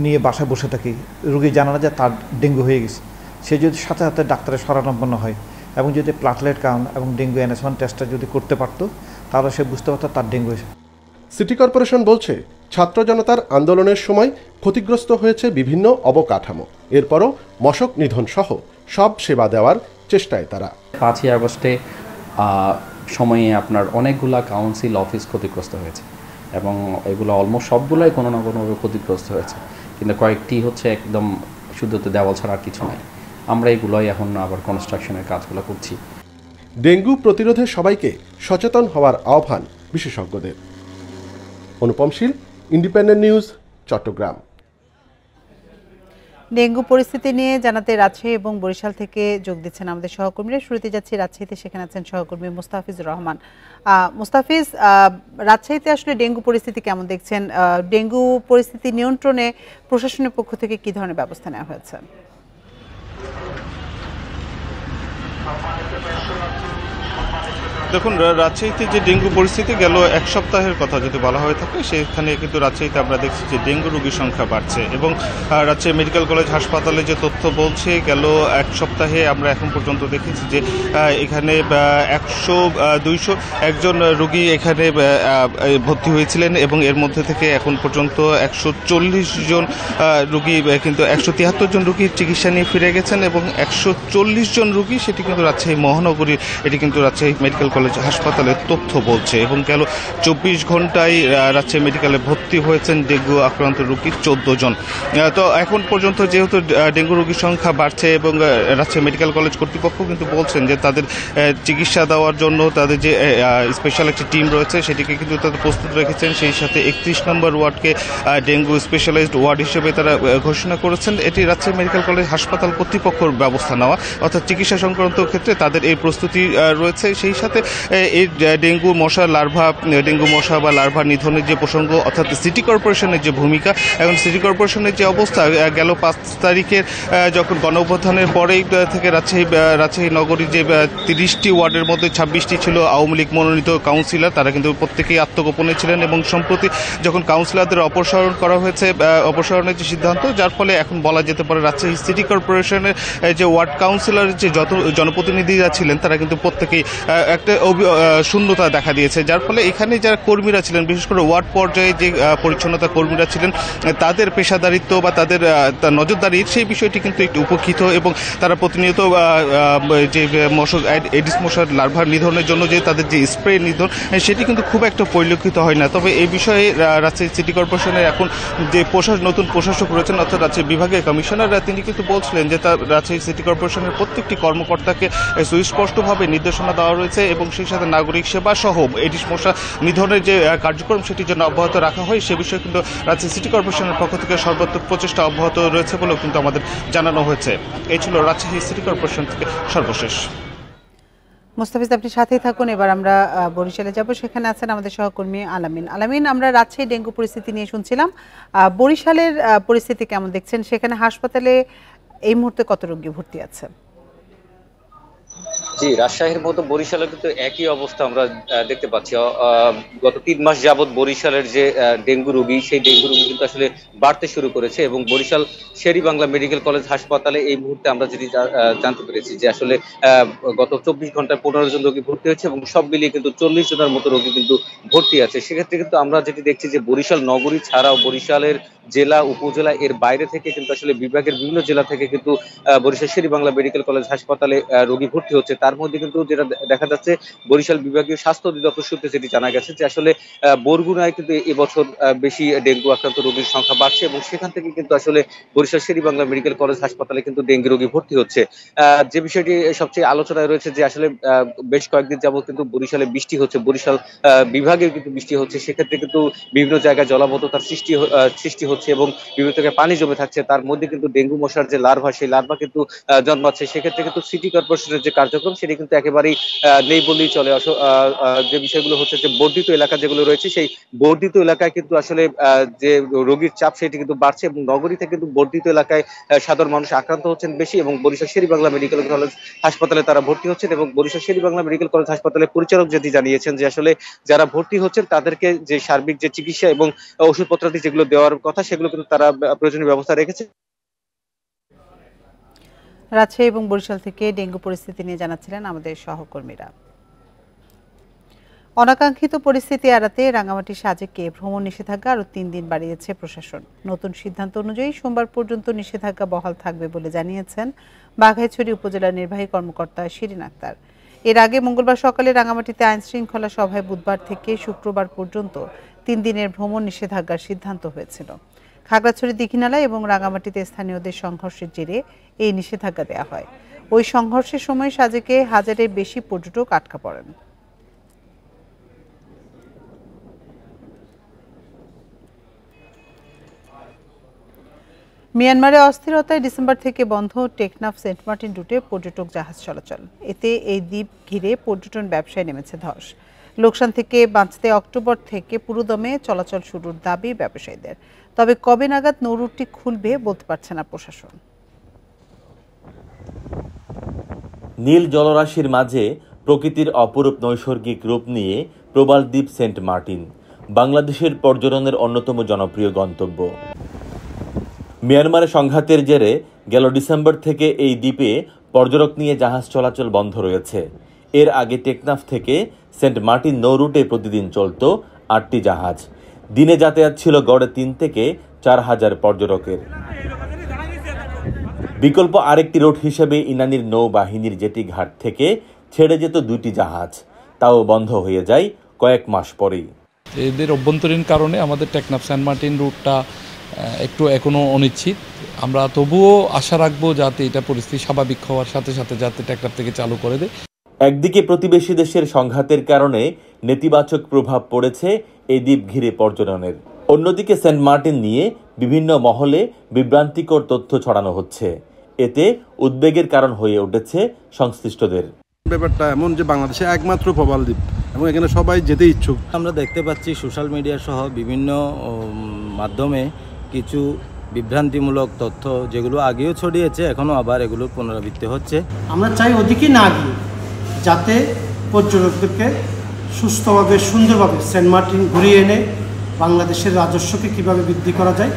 নিয়ে বাসায় বসে থাকি, রোগী জানা না যে তার ডেঙ্গু হয়ে গেছে, সে যদি সাথে সাথে ডাক্তারের শরণাপন্ন হয় এবং যদি প্লাটলেট কাউন্ট এবং ডেঙ্গু NS1 টেস্টটা যদি করতে পারত, তাহলে সে বুঝতে পারত তার ডেঙ্গু হয়েছে। সিটি কর্পোরেশন বলছে, ছাত্র জনতার আন্দোলনের সময় ক্ষতিগ্রস্ত হয়েছে বিভিন্ন অবকাঠামো। এরপরও মশক নিধন সহ সব সেবা দেওয়ার চেষ্টায় তারা। 5ই আগস্টে সময়ে আপনার অনেকগুলা কাউন্সিল অফিস ক্ষতিগ্রস্ত হয়েছে এবং এগুলো অলমোস্ট সবগুলাই কোনো না কোনোভাবে ক্ষতিগ্রস্ত হয়েছে, কিন্তু কয়েকটি হচ্ছে একদম শুধুতে দেওয়াল ছাড়া আর কিছু নাই। আমরা এগুলোই এখন আবার কনস্ট্রাকশনের কাজগুলো করছি। ডেঙ্গু প্রতিরোধে সবাইকে সচেতন হওয়ার আহ্বান বিশেষজ্ঞদের। অনুপম শীল, ইন্ডিপেন্ডেন্ট নিউজ, চট্টগ্রাম। ডেঙ্গু পরিস্থিতি নিয়ে জানাতে রাজশাহী এবং বরিশাল থেকে যোগ দিচ্ছেন আমাদের সহকর্মীরা। শুরুতে যাচ্ছি রাজশাহীতে, সেখানে আছেন সহকর্মী মুস্তাফিজুর রহমান। মুস্তাফিজ, রাজশাহীতে আসলে ডেঙ্গু পরিস্থিতি কেমন দেখছেন? ডেঙ্গু পরিস্থিতি নিয়ন্ত্রণে প্রশাসনের পক্ষ থেকে কি ধরনের ব্যবস্থা নেওয়া হয়েছে? দেখুন, রাজশাহীতে যে ডেঙ্গু পরিস্থিতি গেল এক সপ্তাহের কথা যদি বলা হয়ে থাকে, সেখানে কিন্তু রাজশাহীতে আমরা দেখছি যে ডেঙ্গু রোগীর সংখ্যা বাড়ছে এবং রাজশাহী মেডিকেল কলেজ হাসপাতালে যে তথ্য বলছে, গেল এক সপ্তাহে আমরা এখন পর্যন্ত দেখেছি যে এখানে 201 রোগী এখানে ভর্তি হয়েছিলেন এবং এর মধ্যে থেকে এখন পর্যন্ত 140 জন রোগী, কিন্তু 173 জন রোগীর চিকিৎসা নিয়ে ফিরে গেছেন এবং 140 জন রোগী সেটি কিন্তু রাজশাহী মহানগরীর, এটি কিন্তু রাজশাহী মেডিকেল কলেজ হাসপাতালের তথ্য বলছে। এবং গেল 24 ঘন্টায় রাজশাহী মেডিকেলে ভর্তি হয়েছেন ডেঙ্গু আক্রান্ত রোগী 14 জন। তো এখন পর্যন্ত যেহেতু ডেঙ্গু রোগীর সংখ্যা বাড়ছে এবং রাজশাহী মেডিকেল কলেজ কর্তৃপক্ষ কিন্তু বলছেন যে তাদের চিকিৎসা দেওয়ার জন্য তাদের যে স্পেশাল একটি টিম রয়েছে সেটিকে কিন্তু তাদের প্রস্তুত রেখেছেন। সেই সাথে 31 নম্বর ওয়ার্ডকে ডেঙ্গু স্পেশালাইজড ওয়ার্ড হিসেবে তারা ঘোষণা করেছেন। এটি রাজশাহী মেডিকেল কলেজ হাসপাতাল কর্তৃপক্ষের ব্যবস্থা নেওয়া, অর্থাৎ চিকিৎসা সংক্রান্ত ক্ষেত্রে তাদের এই প্রস্তুতি রয়েছে। সেই সাথে এই ডেঙ্গু মশা বা লার্ভা নিধনের যে প্রসঙ্গ, অর্থাৎ সিটি কর্পোরেশনের যে ভূমিকা, এখন সিটি কর্পোরেশনের যে অবস্থা, গেল 5 তারিখের যখন গণঅভ্যুত্থানের পরেই থেকে রাজশাহী নগরীর যে 30টি ওয়ার্ডের মধ্যে 26টি ছিল আওয়ামী লীগ মনোনীত কাউন্সিলর, তারা কিন্তু প্রত্যেকেই আত্মগোপনে ছিলেন এবং সম্প্রতি যখন কাউন্সিলরদের অপসারণ করা হয়েছে, অপসারণের যে সিদ্ধান্ত, যার ফলে এখন বলা যেতে পারে রাজশাহী সিটি কর্পোরেশনের যে ওয়ার্ড কাউন্সিলরের যে যত জনপ্রতিনিধিরা ছিলেন তারা কিন্তু প্রত্যেকেই একটা শূন্যতা দেখা দিয়েছে, যার ফলে এখানে যারা কর্মীরা ছিলেন, বিশেষ করে ওয়ার্ড পর্যায়ে যে পরিচ্ছন্নতা কর্মীরা ছিলেন, তাদের পেশাদারিত্ব বা তাদের নজরদারি সেই বিষয়টি কিন্তু একটু উপেক্ষিত এবং তারা প্রতিনিয়ত যে এডিস মশার লার্ভার নিধনের জন্য যে তাদের যে স্প্রে নিধন সেটি কিন্তু খুব একটা পরিলক্ষিত হয় না। তবে এই বিষয়ে রাজশাহী সিটি কর্পোরেশনের এখন যে নতুন প্রশাসক রয়েছেন অর্থাৎ রাজশাহী বিভাগীয় কমিশনার, তিনি কিন্তু বলছিলেন যে তার রাজশাহী সিটি কর্পোরেশনের প্রত্যেকটি কর্মকর্তাকে সুস্পষ্টভাবে নির্দেশনা দেওয়া রয়েছে এবং সেই সাথে নাগরিক সেবা সহ এডিস মশা নিধনের যে কার্যক্রম সেটি যেন অব্যাহত রাখা হয় সে বিষয়ে কিন্তু রাজশাহী সিটি কর্পোরেশনের পক্ষ থেকে সর্বাত্মক প্রচেষ্টা অব্যাহত রয়েছে বলেও কিন্তু আমাদের জানানো হয়েছে। এই ছিল রাজশাহী সিটি কর্পোরেশন থেকে সর্বশেষ। মোস্তাফিজ, আপনি সাথেই থাকুন। এবার আমরা বরিশালে যাব, সেখানে আছেন আমাদের সহকর্মী আলামিন। আলামিন, আমরা রাজশাহী ডেঙ্গু পরিস্থিতি নিয়ে শুনছিলাম, বরিশালের পরিস্থিতি কেমন দেখছেন? সেখানে হাসপাতালে এই মুহূর্তে কত রোগী ভর্তি আছে? জি, রাজশাহীর মতো বরিশালের কিন্তু একই অবস্থা আমরা দেখতে পাচ্ছি। গত 3 মাস যাবৎ বরিশালের যে ডেঙ্গু রোগী, সেই ডেঙ্গু রোগী কিন্তু আসলে বাড়তে শুরু করেছে এবং বরিশাল শের-ই-বাংলা মেডিকেল কলেজ হাসপাতালে এই মুহূর্তে আমরা যেটি জানতে পেরেছি যে আসলে গত 24 ঘন্টায় 15 জন রোগী ভর্তি হয়েছে এবং সব মিলিয়ে কিন্তু 40 জনের মতো রোগী কিন্তু ভর্তি আছে। সেক্ষেত্রে কিন্তু আমরা যেটি দেখছি যে বরিশাল নগরী ছাড়াও বরিশালের জেলা উপজেলা এর বাইরে থেকে কিন্তু আসলে বিভাগের বিভিন্ন জেলা থেকে কিন্তু বরিশাল শের-ই-বাংলা মেডিকেল কলেজ হাসপাতালে রোগী ভর্তি হচ্ছে। তার মধ্যে কিন্তু যেটা দেখা যাচ্ছে বরিশাল বিভাগীয় স্বাস্থ্য অধিদপ্তর সূত্রে যেটি জানা গেছে যে আসলে বরগুনায় কিন্তু এবছর বেশি ডেঙ্গু আক্রান্ত রোগীর সংখ্যা বাড়ছে এবং সেখান থেকে কিন্তু আসলে বরিশাল শের-ই-বাংলা মেডিকেল কলেজ হাসপাতালে কিন্তু ডেঙ্গু রোগী ভর্তি হচ্ছে। যে বিষয়টি সবচেয়ে আলোচনায় রয়েছে যে আসলে বেশ কয়েকদিন যাবত কিন্তু বরিশালে বৃষ্টি হচ্ছে, বরিশাল বিভাগে কিন্তু বৃষ্টি হচ্ছে, সেক্ষেত্রে কিন্তু বিভিন্ন জায়গায় জলাবদ্ধতার সৃষ্টি হচ্ছে এবং বিভিন্ন জায়গায় পানি জমে থাকছে। তার মধ্যে কিন্তু ডেঙ্গু মশার যে লার্ভা, সেই লার্ভা কিন্তু জন্মাচ্ছে। সেক্ষেত্রে কিন্তু সিটি কর্পোরেশনের যে কার্যক্রম সেটি কিন্তু একেবারেই নেই বললেই চলে। যে বিষয়গুলো হচ্ছে যে বর্ধিত এলাকা যেগুলো রয়েছে, সেই বর্ধিত এলাকায় কিন্তু আসলে যে রোগীর চাপ সেটি কিন্তু বাড়ছে এবং নগরীতে কিন্তু বর্ধিত এলাকায় সাধারণ মানুষ আক্রান্ত হচ্ছেন বেশি এবং বরিশাল শের-ই-বাংলা মেডিকেল কলেজ হাসপাতালে তারা ভর্তি হচ্ছেন এবং বরিশাল শের-ই-বাংলা মেডিকেল কলেজ হাসপাতালের পরিচালক যেটি জানিয়েছেন যে আসলে যারা ভর্তি হচ্ছেন তাদেরকে যে সার্বিক যে চিকিৎসা এবং ওষুধপত্রাদি যেগুলো দেওয়ার কথা সেগুলো কিন্তু তারা প্রয়োজনীয় ব্যবস্থা রেখেছে। রাজশাহী এবং বরিশাল থেকে ডেঙ্গু পরিস্থিতি নিয়ে জানাচ্ছিলেন আমাদের সহকর্মীরা। অনাকাঙ্ক্ষিত পরিস্থিতি এড়াতে রাঙামাটি সাজেকে ভ্রমণ নিষেধাজ্ঞা আরও 3 দিন বাড়িয়েছে প্রশাসন। নতুন সিদ্ধান্ত অনুযায়ী সোমবার পর্যন্ত নিষেধাজ্ঞা বহাল থাকবে বলে জানিয়েছেন বাঘাইছড়ি উপজেলার নির্বাহী কর্মকর্তা শিরিন আক্তার। এর আগে মঙ্গলবার সকালে রাঙামাটিতে আইন শৃঙ্খলা সভায় বুধবার থেকে শুক্রবার পর্যন্ত 3 দিনের ভ্রমণ নিষেধাজ্ঞার সিদ্ধান্ত হয়েছিল। খাগড়াছড়ি, দীঘিনালা এবং রাঙামাটিতে স্থানীয়দের সংঘর্ষের জেরে এই নিষেধাজ্ঞা দেওয়া হয়। ওই সংঘর্ষের সময় সাজেকে 1000-এর বেশি পর্যটক আটকা পড়েন। মিয়ানমারে অস্থিরতায় ডিসেম্বর থেকে বন্ধ টেকনাফ সেন্ট মার্টিন রুটে পর্যটক জাহাজ চলাচল। এতে এই দ্বীপ ঘিরে পর্যটন ব্যবসায় নেমেছে ধস। লোকসান থেকে বাঁচতে অক্টোবর থেকে পুরোদমে চলাচল শুরুর দাবি ব্যবসায়ীদের। তবে কবে নাগাদ নৌরুটটি খুলবে বলতে পারছে না প্রশাসন। নীল জলরাশির মাঝে প্রকৃতির অপরূপ নৈসর্গিক রূপ নিয়ে প্রবাল দ্বীপ সেন্ট মার্টিন বাংলাদেশের পর্যটনের অন্যতম জনপ্রিয় গন্তব্য। মিয়ানমারে সংঘাতের জেরে গেল ডিসেম্বর থেকে এই দ্বীপে পর্যটক নিয়ে জাহাজ চলাচল বন্ধ রয়েছে। এর আগে টেকনাফ থেকে সেন্ট মার্টিন নৌ রুটে প্রতিদিন চলত 8টি জাহাজ। দিনে যাতায়াত ছিল গড়ে 3 থেকে 4000 পর্যটকের। বিকল্প আরেকটি রুট হিসেবে ইনানির নৌবাহিনীর জেটি ঘাট থেকে ছেড়ে যেত 2টি জাহাজ, তাও বন্ধ হয়ে যায় কয়েক মাস পরেই। এদের অভ্যন্তরীণ কারণে আমাদের টেকনাফ সেন্ট মার্টিন রুটটা একটু এখনো অনিশ্চিত। আমরা তবুও আশা রাখবো যাতে এটা পরিস্থিতি স্বাভাবিক হওয়ার সাথে সাথে যাতে টেকনাফ থেকে চালু করে দেয়। একদিকে প্রতিবেশী দেশের সংঘাতের কারণে নেতিবাচক প্রভাব পড়েছে এই দ্বীপ ঘিরে পর্যটনের, অন্যদিকে সেন্ট মার্টিন নিয়ে বিভিন্ন মহলে বিভ্রান্তিকর তথ্য ছড়ানো হচ্ছে। এতে উদ্বেগের কারণ হয়ে উঠেছে সংশ্লিষ্টদের। ব্যাপারটা এমন যে বাংলাদেশে একমাত্র প্রবাল দ্বীপ এবং এখানে সবাই যেতে ইচ্ছুক। আমরা দেখতে পাচ্ছি সোশ্যাল মিডিয়া সহ বিভিন্ন মাধ্যমে কিছু বিভ্রান্তিমূলক তথ্য যেগুলো আগেও ছড়িয়েছে, এখনও আবার এগুলোর পুনরাবৃত্তি হচ্ছে। আমরা চাই ওদিকে না গিয়ে যাতে পর্যটকদেরকে সুস্থভাবে সুন্দরভাবে সেন্ট মার্টিন ঘুরিয়ে এনে বাংলাদেশের রাজস্বকে কিভাবে বৃদ্ধি করা যায়।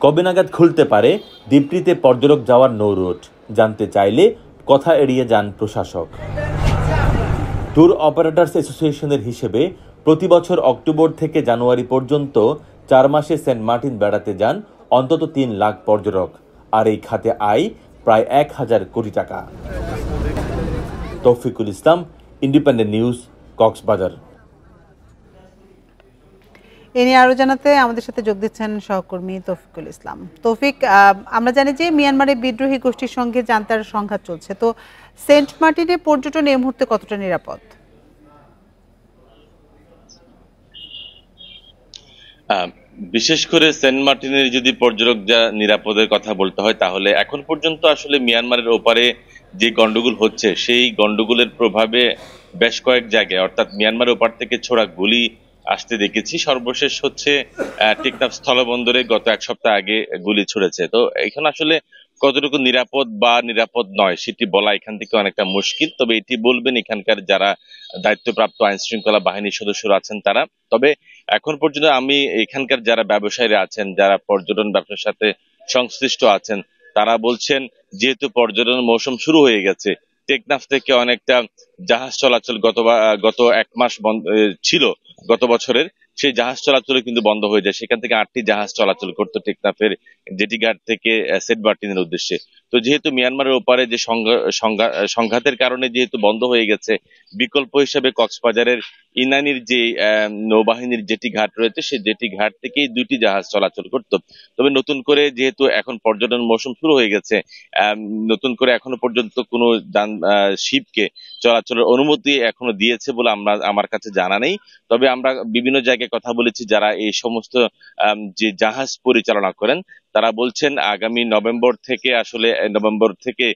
কবে নাগাদ খুলতে পারে দ্বীপটিতে পর্যটক যাওয়ার নৌ রুট জানতে চাইলে কথা এড়িয়ে যান প্রশাসক। ট্যুর অপারেটরস অ্যাসোসিয়েশনের হিসেবে প্রতি বছর অক্টোবর থেকে জানুয়ারি পর্যন্ত 4 মাসে সেন্ট মার্টিন বেড়াতে যান অন্তত 3 লাখ পর্যটক, আর এই খাতে আয় প্রায় 1000 কোটি টাকা। তৌফিকুল ইসলাম, ইন্ডিপেন্ডেন্ট নিউজ, কক্সবাজার। এ নিয়ে আরো জানাতে আমাদের সাথে যোগ দিচ্ছেন সহকর্মী তৌফিকুল ইসলাম। তৌফিক, আমরা জানি যে মিয়ানমারে বিদ্রোহী গোষ্ঠীর সঙ্গে জান্তার সংঘাত চলছে, তো সেন্ট মার্টিনে পর্যটন এই মুহূর্তে কতটা নিরাপদ? বিশেষ করে সেন্ট মার্টিনের যদি পর্যটক যা নিরাপদের কথা বলতে হয়, তাহলে এখন পর্যন্ত আসলে মিয়ানমারের ওপারে যে গন্ডগোল হচ্ছে সেই গন্ডগোলের প্রভাবে বেশ কয়েক জায়গায় অর্থাৎ মিয়ানমারের ওপার থেকে ছোড়া গুলি আসতে দেখেছি। সর্বশেষ হচ্ছে টেকনাফ স্থলবন্দরে গত 1 সপ্তাহ আগে গুলি ছুড়েছে। তো এখানে আসলে কতটুকু নিরাপদ বা নিরাপদ নয় সেটি বলা এখান থেকে অনেকটা মুশকিল। তবে এটি বলবেন এখানকার যারা দায়িত্বপ্রাপ্ত আইন শৃঙ্খলা বাহিনীর সদস্যরা আছেন তারা। তবে এখন পর্যন্ত আমি এখানকার যারা ব্যবসায়ীরা আছেন, যারা পর্যটন ব্যবসার সাথে সংশ্লিষ্ট আছেন, তারা বলছেন যেহেতু পর্যটন মৌসুম শুরু হয়ে গেছে, টেকনাফ থেকে অনেকটা জাহাজ চলাচল গত 1 মাস বন্ধ ছিল গত বছরের, সেই জাহাজ চলাচল কিন্তু বন্ধ হয়ে যায়। সেখান থেকে 8টি জাহাজ চলাচল করতো টেকনাফের জেটি ঘাট থেকে সেন্ট মার্টিনের উদ্দেশ্যে। তো যেহেতু মিয়ানমারের ওপারে যে সংঘাতের কারণে যেহেতু বন্ধ হয়ে গেছে, বিকল্প হিসেবে কক্সবাজারের ইনানির যে নৌবাহিনীর জেটি ঘাট রয়েছে সেই জেটি ঘাট থেকেই 2টি জাহাজ চলাচল করতো। তবে নতুন করে যেহেতু এখন পর্যটন মৌসুম শুরু হয়ে গেছে, নতুন করে এখনো পর্যন্ত কোনো শিপকে চলাচলের অনুমতি এখনো দিয়েছে বলে আমার কাছে জানা নেই। তবে আমরা বিভিন্ন জায়গায় কথা বলেছি যারা এই সমস্ত যে জাহাজ পরিচালনা করেন, তারা বলছেন আগামী নভেম্বর থেকে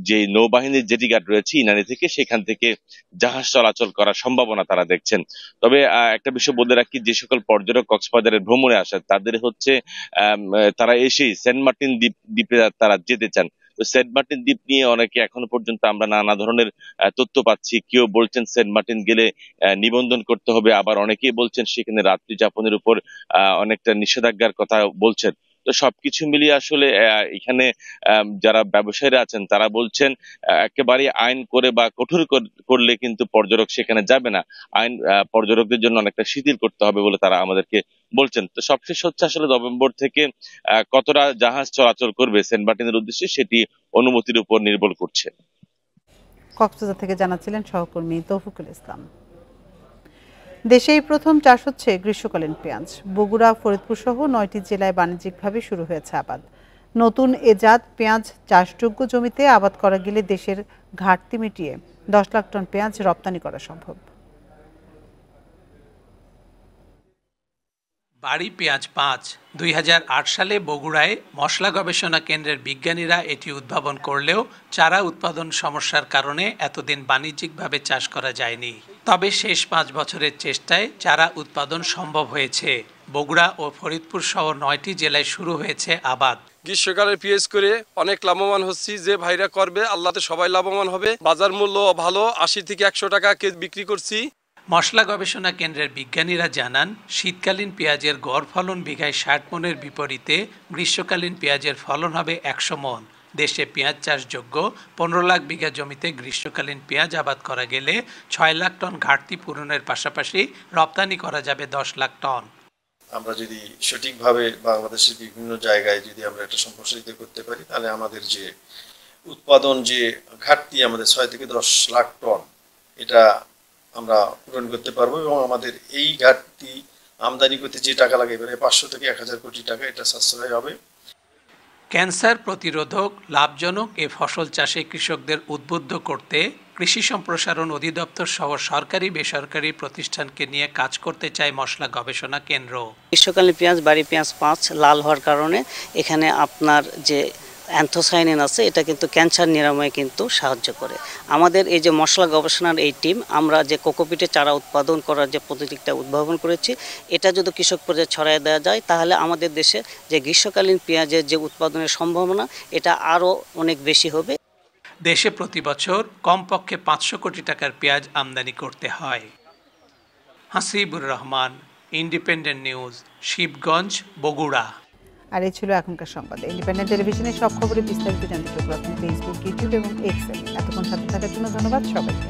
যে নৌবাহিনীর জেটি ঘাট রয়েছে ইনানি থেকে, সেখান থেকে জাহাজ চলাচল করার সম্ভাবনা তারা দেখছেন। তবে একটা বিষয় বলে রাখি, যে সকল পর্যটক কক্সবাজারের ভ্রমণে আসেন তাদের হচ্ছে তারা এসেই সেন্ট মার্টিন দ্বীপে তারা যেতে চান। তো সেন্ট মার্টিন দ্বীপ নিয়ে অনেকে এখনো পর্যন্ত আমরা নানা ধরনের তথ্য পাচ্ছি। কেউ বলছেন সেন্ট মার্টিন গেলে নিবন্ধন করতে হবে, আবার অনেকেই বলছেন সেখানে রাত্রি যাপনের উপর অনেকটা নিষেধাজ্ঞার কথা বলছেন। তো সবকিছু মিলিয়ে আসলে এখানে যারা ব্যবসায়ীরা আছেন তারা বলছেন একেবারে আইন করে বা কঠোর করলে কিন্তু পর্যটক সেখানে যাবে না, আইন পর্যটকদের জন্য অনেকটা শিথিল করতে হবে বলে তারা আমাদেরকে বলছেন। তো সবশেষ হচ্ছে আসলে নভেম্বর থেকে কতটা জাহাজ চলাচল করবে সেন্ট মার্টিনের উদ্দেশ্যে সেটি অনুমতির উপর নির্ভর করছে। কক্সবাজার থেকে জানাচ্ছিলেন সহকর্মী তৌফিকুল ইসলাম। দেশেই প্রথম চাষ হচ্ছে গ্রীষ্মকালীন পেঁয়াজ। বগুড়া, ফরিদপুর সহ 9টি জেলায় বাণিজ্যিকভাবে শুরু হয়েছে আবাদ। নতুন এ জাত পেঁয়াজ চাষযোগ্য জমিতে আবাদ করা গেলে দেশের ঘাটতি মিটিয়ে 10 লাখ টন পেঁয়াজ রপ্তানি করা সম্ভব। বাড়ি পেঁয়াজ 5 2008 সালে বগুড়ায় মশলা গবেষণা কেন্দ্রের বিজ্ঞানীরা এটি উদ্ভাবন করলেও চারা উৎপাদন সমস্যার কারণে এতদিন বাণিজ্যিকভাবে চাষ করা যায়নি। তবে শেষ 5 বছরের চেষ্টায় চারা উৎপাদন সম্ভব হয়েছে। বগুড়া ও ফরিদপুর সহ 9টি জেলায় শুরু হয়েছে আবাদ। গ্রীষ্মকালে পেঁয়াজ করে অনেক লাভবান হচ্ছি। যে ভাইরা করবে আল্লাহতে সবাই লাভবান হবে। বাজার মূল্য ভালো, 80 থেকে 100 টাকা কেজি বিক্রি করছি। মশলা গবেষণা কেন্দ্রের বিজ্ঞানীরা জানান, শীতকালীন পেঁয়াজের গড় ফলন বিঘায় 60 মনের বিপরীতে গ্রীষ্মকালীন পেঁয়াজের ফলন হবে 100 মন। দেশে পেঁয়াজ চাষযোগ্য 15 লাখ বিঘা জমিতে গ্রীষ্মকালীন পেঁয়াজ আবাদ করা গেলে 6 লাখ টন ঘাটতি পূরণের পাশাপাশি রপ্তানি করা যাবে 10 লাখ টন। আমরা যদি সঠিকভাবে বাংলাদেশের বিভিন্ন জায়গায় যদি আমরা একটা সম্প্রসারিত করতে পারি, তাহলে আমাদের যে উৎপাদন যে ঘাটতি আমাদের 6 থেকে 10 লাখ টন, এটা আমরা পূরণ করতে পারবো এবং আমাদের এই ঘাটতি আমদানি করতে যে টাকা লাগে প্রায় 500 থেকে 1000 কোটি টাকা, এটা সাশ্রয় হবে। ক্যান্সার প্রতিরোধক লাভজনক এ ফসল চাষে কৃষকদের উদ্বুদ্ধ করতে কৃষি সম্প্রসারণ অধিদপ্তর সহ সরকারি বেসরকারি প্রতিষ্ঠানকে নিয়ে কাজ করতে চায় মশলা গবেষণা কেন্দ্র। গ্রীষ্মকালীন পেঁয়াজ বাড়ি পেঁয়াজ 5 লাল হওয়ার কারণে এখানে আপনার যে অ্যান্থোসায়ানিন আছে, এটা কিন্তু ক্যান্সার নিরাময়ে কিন্তু সাহায্য করে। আমাদের এই যে মশলা গবেষণার এই টিম, আমরা যে কোকোপিটে চারা উৎপাদন করার যে পদ্ধতিটা উদ্ভাবন করেছি, এটা যদি কৃষক পর্যায়ে ছড়াই দেওয়া যায় তাহলে আমাদের দেশে যে গ্রীষ্মকালীন পেঁয়াজের যে উৎপাদনের সম্ভাবনা এটা আরও অনেক বেশি হবে। দেশে প্রতি বছর কমপক্ষে 500 কোটি টাকার পেঁয়াজ আমদানি করতে হয়। Hasibur Rahman, independent news, Shibganj, Bogura. আর এই ছিল এখনকার সংবাদ। ইন্ডিপেন্ডেন্ট টেলিভিশনের সব খবরে বিস্তারিত জানতে চোখ রাখুন ফেসবুক, ইউটিউব এবং এক্সে। এতক্ষণ সাথে থাকার জন্য ধন্যবাদ সবাইকে।